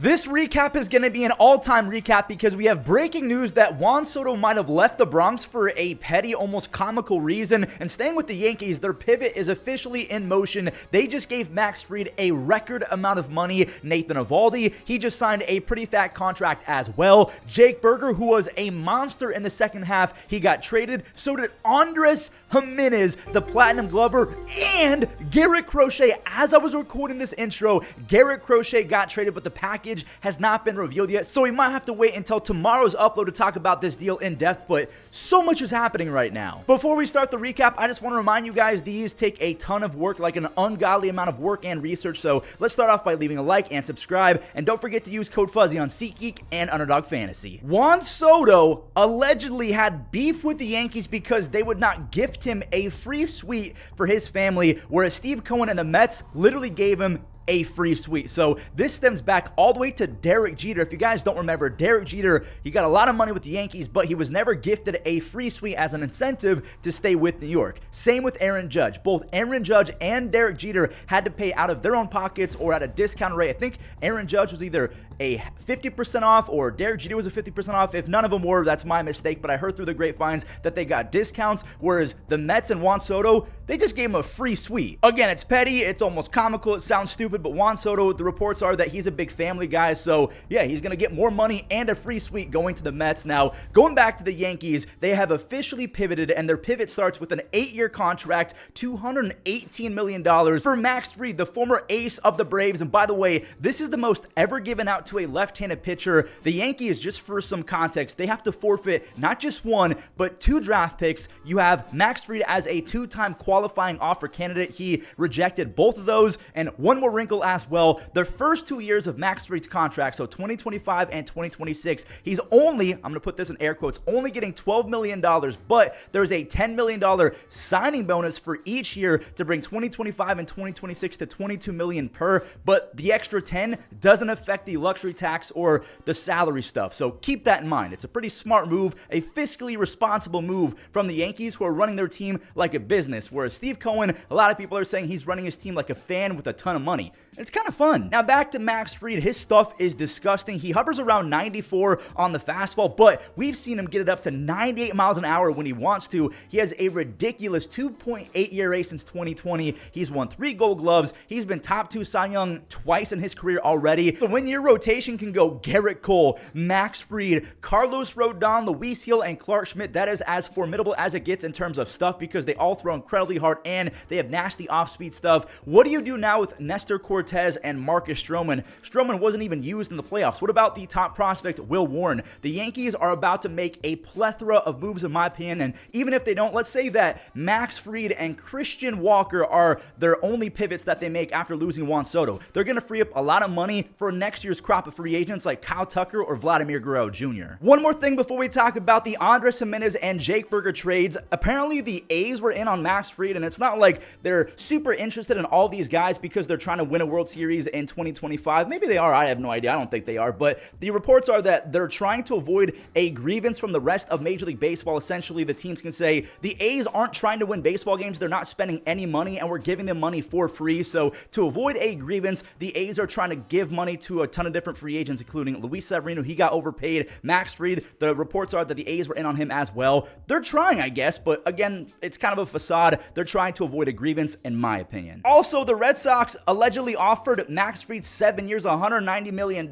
This recap is going to be an all-time recap because we have breaking news that Juan Soto might have left the Bronx for a petty, almost comical reason, and staying with the Yankees, their pivot is officially in motion. They just gave Max Fried a record amount of money. Nathan Eovaldi, he just signed a pretty fat contract as well. Jake Burger, who was a monster in the second half, he got traded. So did Andrés Giménez, the Platinum Glover, and Garrett Crochet. As I was recording this intro, Garrett Crochet got traded, but the package has not been revealed yet, so we might have to wait until tomorrow's upload to talk about this deal in depth, but so much is happening right now. Before we start the recap, I just want to remind you guys, these take a ton of work, like an ungodly amount of work and research, so let's start off by leaving a like and subscribe, and don't forget to use code Fuzzy on SeatGeek and Underdog Fantasy. Juan Soto allegedly had beef with the Yankees because they would not gift him a free suite for his family, whereas Steve Cohen and the Mets literally gave him a free suite. So this stems back all the way to Derek Jeter. If you guys don't remember, Derek Jeter, he got a lot of money with the Yankees, but he was never gifted a free suite as an incentive to stay with New York. Same with Aaron Judge. Both Aaron Judge and Derek Jeter had to pay out of their own pockets or at a discount rate. I think Aaron Judge was either a 50% off or Derek Jeter was a 50% off. If none of them were, that's my mistake, but I heard through the grapevines that they got discounts, whereas the Mets and Juan Soto, they just gave him a free suite. Again, it's petty, it's almost comical, it sounds stupid, but Juan Soto, the reports are that he's a big family guy, so yeah, he's going to get more money and a free suite going to the Mets. Now, going back to the Yankees, they have officially pivoted, and their pivot starts with an 8-year contract, $218 million for Max Fried, the former ace of the Braves. And by the way, this is the most ever given out to a left-handed pitcher. The Yankees, just for some context, they have to forfeit not just one, but 2 draft picks. You have Max Fried as a 2-time qualifying offer candidate. He rejected both of those, and one more wrinkle as well. Their first 2 years of Max Fried's contract, so 2025 and 2026, he's only, I'm going to put this in air quotes, only getting $12 million, but there's a $10 million signing bonus for each year to bring 2025 and 2026 to $22 million per, but the extra 10 doesn't affect the luxury tax or the salary stuff, so keep that in mind. It's a pretty smart move, a fiscally responsible move from the Yankees, who are running their team like a business, whereas Steve Cohen, a lot of people are saying he's running his team like a fan with a ton of money. It's kind of fun. Now back to Max Fried. His stuff is disgusting. He hovers around 94 on the fastball, but we've seen him get it up to 98 miles an hour when he wants to. He has a ridiculous 2.8 ERA since 2020. He's won 3 Gold Gloves. He's been top 2 Cy Young twice in his career already. So when your rotation can go Garrett Cole, Max Fried, Carlos Rodon, Luis Hill, and Clark Schmidt, that is as formidable as it gets in terms of stuff because they all throw incredibly hard and they have nasty off-speed stuff. What do you do now with Nestor Cortez and Marcus Stroman? Stroman wasn't even used in the playoffs. What about the top prospect, Will Warren? The Yankees are about to make a plethora of moves, in my opinion, and even if they don't, let's say that Max Fried and Christian Walker are their only pivots that they make after losing Juan Soto. They're going to free up a lot of money for next year's crop of free agents like Kyle Tucker or Vladimir Guerrero Jr. One more thing before we talk about the Andrés Giménez and Jake Burger trades. Apparently, the A's were in on Max Fried, and it's not like they're super interested in all these guys because they're trying to win a World Series in 2025. Maybe they are. I have no idea. I don't think they are. But the reports are that they're trying to avoid a grievance from the rest of Major League Baseball. Essentially, the teams can say the A's aren't trying to win baseball games. They're not spending any money, and we're giving them money for free. So to avoid a grievance, the A's are trying to give money to a ton of different free agents, including Luis Severino. He got overpaid. Max Fried, the reports are that the A's were in on him as well. They're trying, I guess, but again, it's kind of a facade. They're trying to avoid a grievance, in my opinion. Also, the Red Sox allegedly offered Max Fried 7 years, $190 million.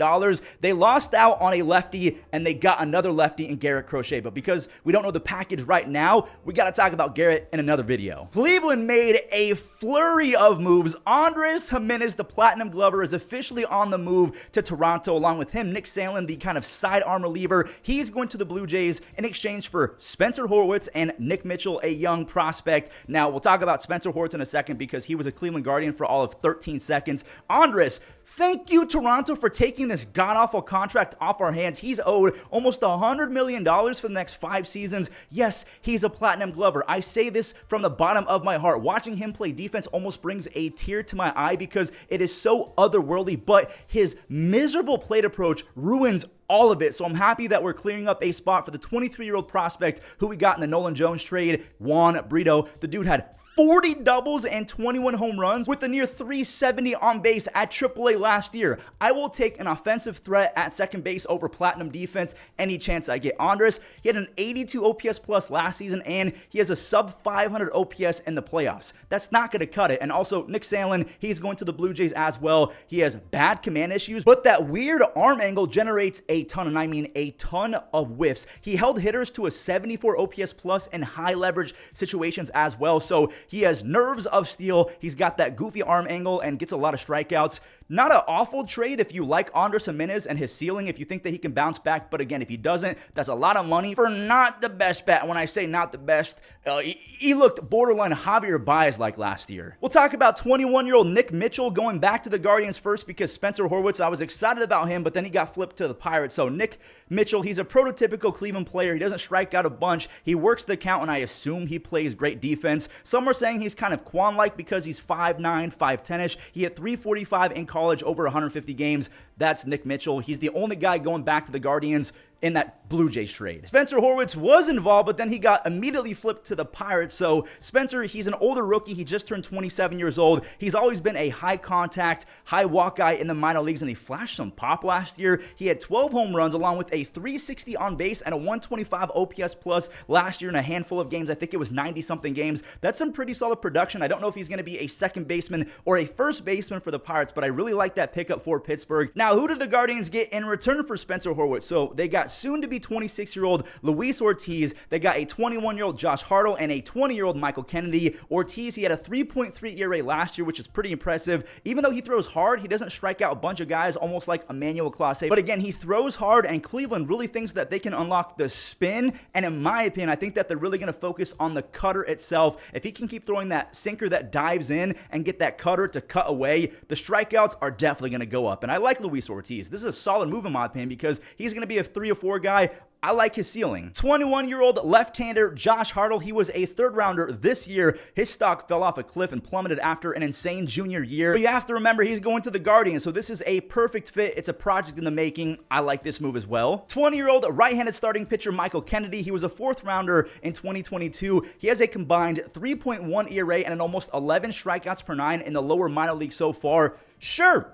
They lost out on a lefty, and they got another lefty in Garrett Crochet. But because we don't know the package right now, we got to talk about Garrett in another video. Cleveland made a flurry of moves. Andrés Giménez, the Platinum Glover, is officially on the move to Toronto. Along with him, Nick Sandlin, the kind of sidearm reliever. He's going to the Blue Jays in exchange for Spencer Horwitz and Nick Mitchell, a young prospect. Now, we'll talk about Spencer Horwitz in a second because he was a Cleveland Guardian for all of 13 seconds. Andrés, thank you, Toronto, for taking this god-awful contract off our hands. He's owed almost $100 million for the next 5 seasons. Yes, he's a Platinum Glover. I say this from the bottom of my heart. Watching him play defense almost brings a tear to my eye because it is so otherworldly, but his miserable plate approach ruins all of it. So I'm happy that we're clearing up a spot for the 23-year-old prospect who we got in the Nolan Jones trade, Juan Brito. The dude had 40 doubles and 21 home runs with a near 370 on base at AAA last year. I will take an offensive threat at second base over platinum defense any chance I get. Andrés, he had an 82 OPS plus last season, and he has a sub 500 OPS in the playoffs. That's not going to cut it. And also, Nick Sandlin, he's going to the Blue Jays as well. He has bad command issues, but that weird arm angle generates a ton, and I mean a ton of whiffs. He held hitters to a 74 OPS plus in high leverage situations as well. So he has nerves of steel. He's got that goofy arm angle and gets a lot of strikeouts. Not an awful trade if you like Andrés Giménez and his ceiling, if you think that he can bounce back. But again, if he doesn't, that's a lot of money for not the best bet. When I say not the best, he looked borderline Javier Baez like last year. We'll talk about 21-year-old Nick Mitchell going back to the Guardians first because Spencer Horwitz, I was excited about him, but then he got flipped to the Pirates. So Nick Mitchell, he's a prototypical Cleveland player. He doesn't strike out a bunch. He works the count, and I assume he plays great defense. Some are saying he's kind of Juan-like because he's 5'9", 5'10"-ish. He hit 345 in college, over 150 games. That's Nick Mitchell. He's the only guy going back to the Guardians in that Blue Jays trade. Spencer Horwitz was involved, but then he got immediately flipped to the Pirates. So Spencer, he's an older rookie. He just turned 27 years old. He's always been a high contact, high walk guy in the minor leagues, and he flashed some pop last year. He had 12 home runs along with a 360 on base and a 125 OPS plus last year in a handful of games. I think it was 90-something games. That's some pretty solid production. I don't know if he's going to be a second baseman or a first baseman for the Pirates, but I really like that pickup for Pittsburgh. Now, who did the Guardians get in return for Spencer Horwitz? So they got soon-to-be 26-year-old Luis Ortiz. They got a 21-year-old Josh Hartle and a 20-year-old Michael Kennedy. Ortiz, he had a 3.3 ERA last year, which is pretty impressive. Even though he throws hard, he doesn't strike out a bunch of guys, almost like Emmanuel Clase. But again, he throws hard, and Cleveland really thinks that they can unlock the spin. And in my opinion, I think that they're really going to focus on the cutter itself. If he can keep throwing that sinker that dives in and get that cutter to cut away, the strikeouts are definitely going to go up. And I like Luis Ortiz. This is a solid move in my opinion because he's going to be a 3 or 4 guy. I like his ceiling. 21-year-old left-hander Josh Hartle, he was a third-rounder this year. His stock fell off a cliff and plummeted after an insane junior year. But you have to remember, he's going to the Guardians, so this is a perfect fit. It's a project in the making. I like this move as well. 20-year-old right-handed starting pitcher Michael Kennedy, he was a 4th-rounder in 2022. He has a combined 3.1 ERA and an almost 11 strikeouts per 9 in the lower minor league so far. Sure,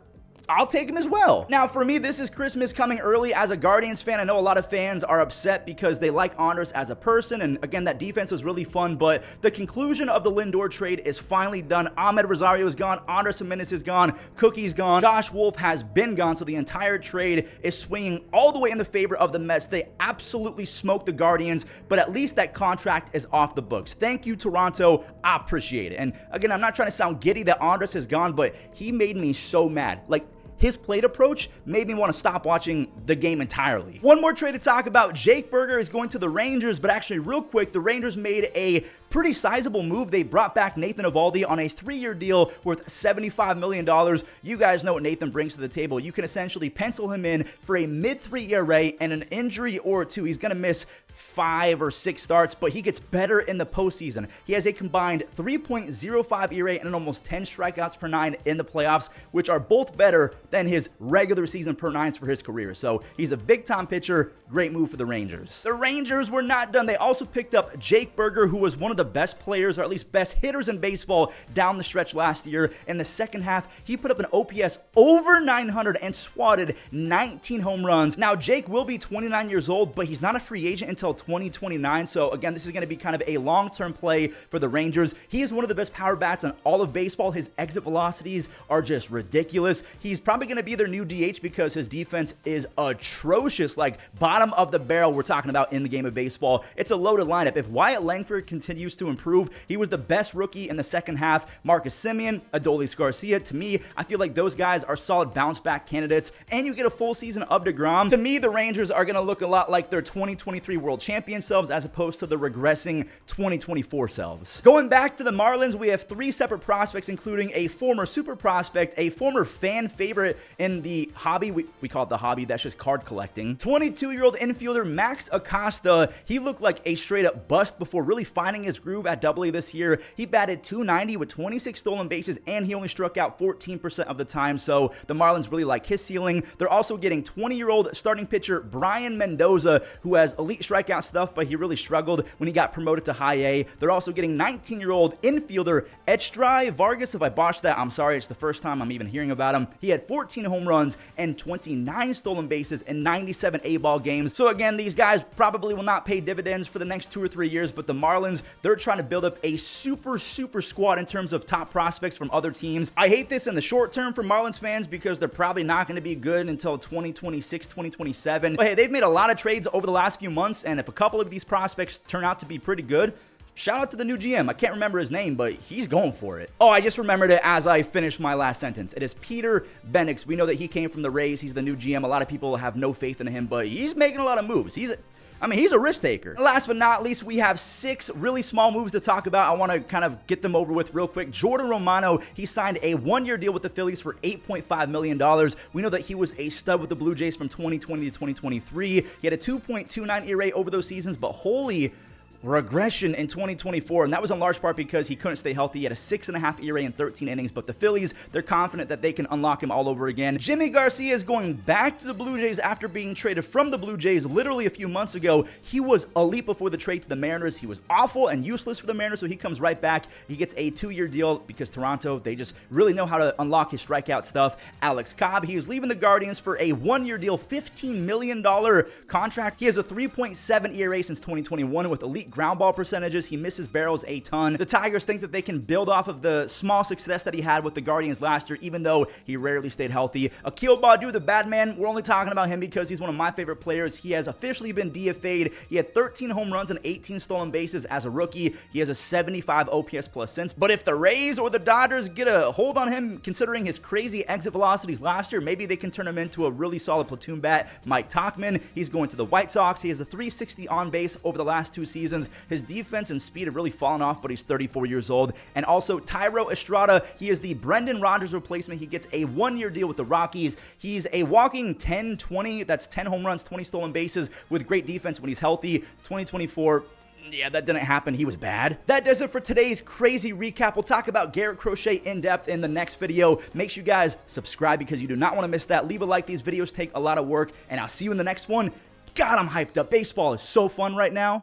I'll take him as well. Now, for me, this is Christmas coming early as a Guardians fan. I know a lot of fans are upset because they like Andrés as a person, and again, that defense was really fun, but the conclusion of the Lindor trade is finally done. Ahmed Rosario is gone, Andrés Giménez is gone, Cookie's gone, Josh Wolf has been gone, so the entire trade is swinging all the way in the favor of the Mets. They absolutely smoked the Guardians, but at least that contract is off the books. Thank you, Toronto. I appreciate it. And again, I'm not trying to sound giddy that Andrés is gone, but he made me so mad. Like, his plate approach made me want to stop watching the game entirely. One more trade to talk about. Jake Burger is going to the Rangers, but actually real quick, the Rangers made a pretty sizable move. They brought back Nathan Eovaldi on a 3-year deal worth $75 million. You guys know what Nathan brings to the table. You can essentially pencil him in for a mid-3 ERA and an injury or two. He's going to miss 5 or 6 starts, but he gets better in the postseason. He has a combined 3.05 ERA and an almost 10 strikeouts per 9 in the playoffs, which are both better than his regular season per 9s for his career. So he's a big-time pitcher. Great move for the Rangers. The Rangers were not done. They also picked up Jake Burger, who was one of the best players, or at least best hitters in baseball down the stretch last year. In the second half, he put up an OPS over 900 and swatted 19 home runs. Now, Jake will be 29 years old, but he's not a free agent until 2029. So again, this is going to be kind of a long-term play for the Rangers. He is one of the best power bats in all of baseball. His exit velocities are just ridiculous. He's probably going to be their new DH because his defense is atrocious, like bottom of the barrel we're talking about in the game of baseball. It's a loaded lineup. If Wyatt Langford continues to improve, he was the best rookie in the second half. Marcus Semien, Adolis Garcia, to me, I feel like those guys are solid bounce back candidates, and you get a full season of DeGrom. To me, the Rangers are going to look a lot like their 2023 World Champion selves as opposed to the regressing 2024 selves. Going back to the Marlins, we have 3 separate prospects, including a former super prospect, a former fan favorite in the hobby. We call it the hobby. That's just card collecting. 22-year-old infielder Max Acosta. He looked like a straight up bust before really finding his groove at AA this year. He batted .290 with 26 stolen bases, and he only struck out 14% of the time, so the Marlins really like his ceiling. They're also getting 20-year-old starting pitcher Brian Mendoza, who has elite strikeout stuff, but he really struggled when he got promoted to high A. They're also getting 19-year-old infielder Estrai Vargas. If I botched that, I'm sorry. It's the first time I'm even hearing about him. He had 14 home runs and 29 stolen bases in 97 A-ball games. So again, these guys probably will not pay dividends for the next 2 or 3 years, but the Marlins, they're trying to build up a super squad in terms of top prospects from other teams. I hate this in the short term for Marlins fans because they're probably not going to be good until 2026, 2027. But hey, they've made a lot of trades over the last few months, and if a couple of these prospects turn out to be pretty good, shout out to the new GM. I can't remember his name, but he's going for it. Oh, I just remembered it as I finished my last sentence. It is Peter Benix. We know that he came from the Rays. He's the new GM. A lot of people have no faith in him, but he's making a lot of moves. He's a risk taker. Last but not least, we have 6 really small moves to talk about. I want to kind of get them over with real quick. Jordan Romano, he signed a 1-year deal with the Phillies for $8.5 million. We know that he was a stud with the Blue Jays from 2020 to 2023. He had a 2.29 ERA over those seasons, but holy regression in 2024, and that was in large part because he couldn't stay healthy. He had a 6.5 ERA in 13 innings, but the Phillies, they're confident that they can unlock him all over again. Jimmy Garcia is going back to the Blue Jays after being traded from the Blue Jays literally a few months ago. He was elite before the trade to the Mariners. He was awful and useless for the Mariners, so he comes right back. He gets a 2-year deal because Toronto, they just really know how to unlock his strikeout stuff. Alex Cobb, he is leaving the Guardians for a 1-year deal, $15 million contract. He has a 3.7 ERA since 2021 with elite ground ball percentages. He misses barrels a ton. The Tigers think that they can build off of the small success that he had with the Guardians last year, even though he rarely stayed healthy. Akil Baddoo, the bad man, we're only talking about him because he's one of my favorite players. He has officially been DFA'd. He had 13 home runs and 18 stolen bases as a rookie. He has a 75 OPS plus since. But if the Rays or the Dodgers get a hold on him, considering his crazy exit velocities last year, maybe they can turn him into a really solid platoon bat. Mike Tauchman, he's going to the White Sox. He has a 360 on base over the last 2 seasons. His defense and speed have really fallen off, but he's 34 years old. And also Thairo Estrada, he is the Brendan Rodgers replacement. He gets a 1-year deal with the Rockies. He's a walking 10-20, that's 10 home runs, 20 stolen bases with great defense when he's healthy. 2024, yeah, that didn't happen. He was bad. That does it for today's crazy recap. We'll talk about Garrett Crochet in depth in the next video. Make sure you guys subscribe because you do not want to miss that. Leave a like. These videos take a lot of work, and I'll see you in the next one. God, I'm hyped up. Baseball is so fun right now.